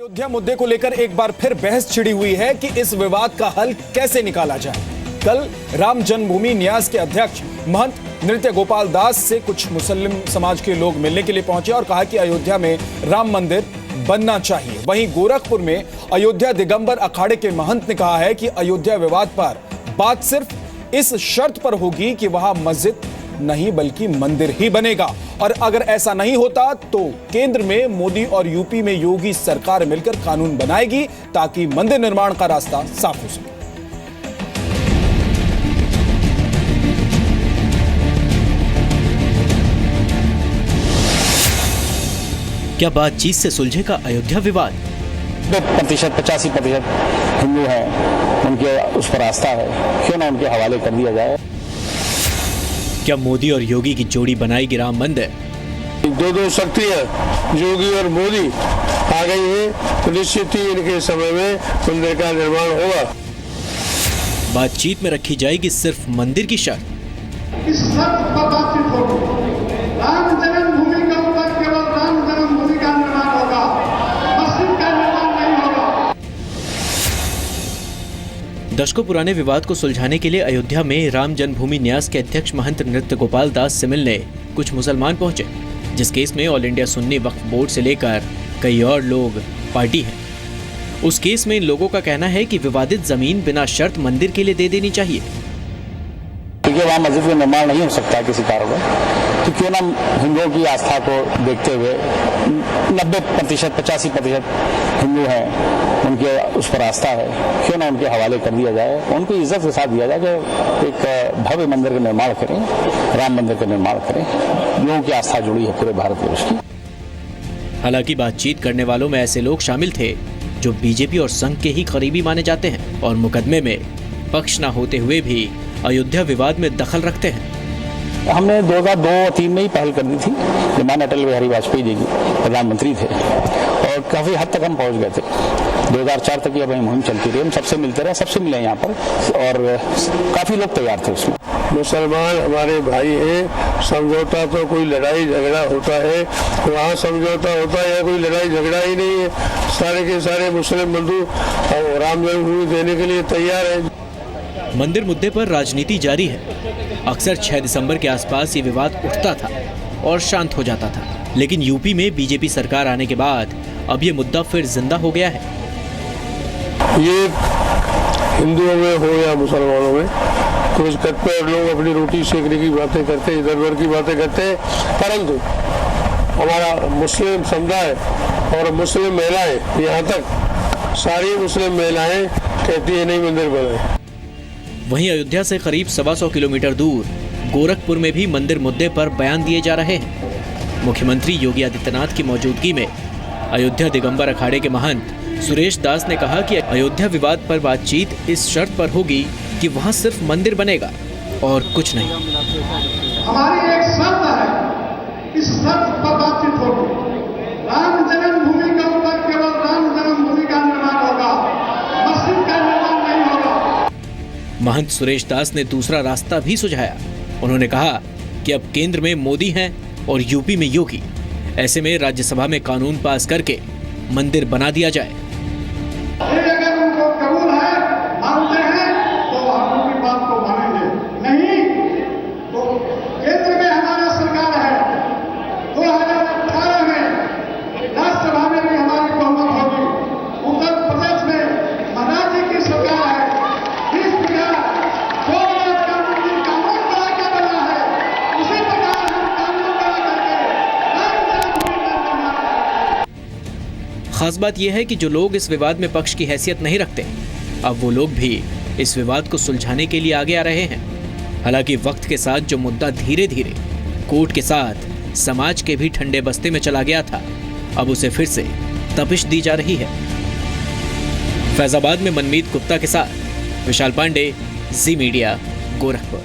अयोध्या मुद्दे को लेकर एक बार फिर बहस छिड़ी हुई है कि इस विवाद का हल कैसे निकाला जाए। कल राम जन्मभूमि न्यास के अध्यक्ष महंत नृत्य गोपाल दास से कुछ मुस्लिम समाज के लोग मिलने के लिए पहुंचे और कहा कि अयोध्या में राम मंदिर बनना चाहिए। वहीं गोरखपुर में अयोध्या दिगंबर अखाड़े के महंत ने कहा है कि अयोध्या विवाद पर बात सिर्फ इस शर्त पर होगी कि वहां मस्जिद नहीं बल्कि मंदिर ही बनेगा, और अगर ऐसा नहीं होता तो केंद्र में मोदी और यूपी में योगी सरकार मिलकर कानून बनाएगी ताकि मंदिर निर्माण का रास्ता साफ हो सके। क्या बातचीत से सुलझेगा अयोध्या विवाद? 85% हिंदू हैं, उनके उस पर आस्था है, क्यों ना उनके हवाले कर दिया जाए। क्या मोदी और योगी की जोड़ी बनाएगी राम मंदिर? दो शक्तियां योगी और मोदी आ गई है तो निश्चित ही इनके समय में मंदिर का निर्माण होगा। बातचीत में रखी जाएगी सिर्फ मंदिर की शर्त। इस शर्त पर बातचीत होगी। राम जन्मभूमि के ऊपर केवल राम जन्मभूमि का निर्माण होगा, मस्जिद का निर्माण नहीं होगा। दशकों पुराने विवाद को सुलझाने के लिए अयोध्या में राम जन्मभूमि न्यास के अध्यक्ष महंत नृत्य गोपाल दास से मिलने कुछ मुसलमान पहुंचे, जिस केस में ऑल इंडिया सुन्नी वक्फ बोर्ड से लेकर कई और लोग पार्टी हैं। उस केस में इन लोगों का कहना है कि विवादित जमीन बिना शर्त मंदिर के लिए दे देनी चाहिए, क्योंकि वहाँ मस्जिद का निर्माण नहीं हो सकता किसी कारण तो क्यों ना हिंदुओं की आस्था को देखते हुए 90% 85% हिंदू हैं, उनके उस पर आस्था है, क्यों ना उनके हवाले कर दिया जाए, उनको इज्जत के साथ दिया जाए कि एक भव्य मंदिर का निर्माण करें, राम मंदिर का निर्माण करें। लोगों की आस्था जुड़ी है पूरे भारतवर्ष की। हालांकि बातचीत करने वालों में ऐसे लोग शामिल थे जो बीजेपी और संघ के ही करीबी माने जाते हैं और मुकदमे में पक्ष न होते हुए भी अयोध्या विवाद में दखल रखते हैं। हमने 2002-03 में ही पहल कर दी थी जब माननीय अटल बिहारी वाजपेयी जी प्रधानमंत्री थे, और काफी हद तक हम पहुंच गए थे। 2004 तक ये मुहिम चलती रही, हम सबसे मिलते रहे, सबसे मिले यहाँ पर, और काफी लोग तैयार थे उसमें। मुसलमान हमारे भाई हैं, समझौता तो कोई लड़ाई झगड़ा होता है, वहाँ समझौता होता है या कोई लड़ाई झगड़ा ही नहीं है। सारे के सारे मुस्लिम बंधु राम जन्मभूमि देने के लिए तैयार है। मंदिर मुद्दे पर राजनीति जारी है। अक्सर 6 दिसंबर के आसपास ये विवाद उठता था और शांत हो जाता था, लेकिन यूपी में बीजेपी सरकार आने के बाद अब ये मुद्दा फिर जिंदा हो गया है। ये हिंदुओं में हो या मुसलमानों में, कुछ कट्टर लोग अपनी रोटी सेकने की बातें करते हैं, इधर उधर की बातें करते हैं, परंतु हमारा मुस्लिम समुदाय और मुस्लिम महिलाएं, यहाँ तक सारी मुस्लिम महिलाएं कहती है नहीं मंदिर बनाए। वहीं अयोध्या से करीब 125 किलोमीटर दूर गोरखपुर में भी मंदिर मुद्दे पर बयान दिए जा रहे हैं। मुख्यमंत्री योगी आदित्यनाथ की मौजूदगी में अयोध्या दिगंबर अखाड़े के महंत सुरेश दास ने कहा कि अयोध्या विवाद पर बातचीत इस शर्त पर होगी कि वहां सिर्फ मंदिर बनेगा और कुछ नहीं। हमारी एक शर्त है, इस शर्त पर बातचीत होगी। राम जन्मभूमि के ऊपर केवल राम जन्मभूमि का निर्माण होगा, मस्जिद का निर्माण नहीं होगा। महंत सुरेश दास ने दूसरा रास्ता भी सुझाया। उन्होंने कहा कि अब केंद्र में मोदी हैं और यूपी में योगी, ऐसे में राज्यसभा में कानून पास करके मंदिर बना दिया जाए। अगर उनको कबूल है, मानते हैं तो हम उनकी बात को मानेंगे, नहीं तो केंद्र में हमारा सरकार है। 2018 में राज्यसभा में भी हमारी बहुमत होगी। उत्तर प्रदेश में महाराज जी की सरकार है। इस प्रकार जो कानून बना के बना है, उसी प्रकार हम कानून बना करके राम जन्मभूमि का निर्माण। खास बात यह है कि जो लोग इस विवाद में पक्ष की हैसियत नहीं रखते, अब वो लोग भी इस विवाद को सुलझाने के लिए आगे आ रहे हैं। हालांकि वक्त के साथ जो मुद्दा धीरे धीरे कोर्ट के साथ समाज के भी ठंडे बस्ते में चला गया था, अब उसे फिर से तपिश दी जा रही है। फैजाबाद में मनमीत गुप्ता के साथ विशाल पांडे, जी मीडिया, गोरखपुर।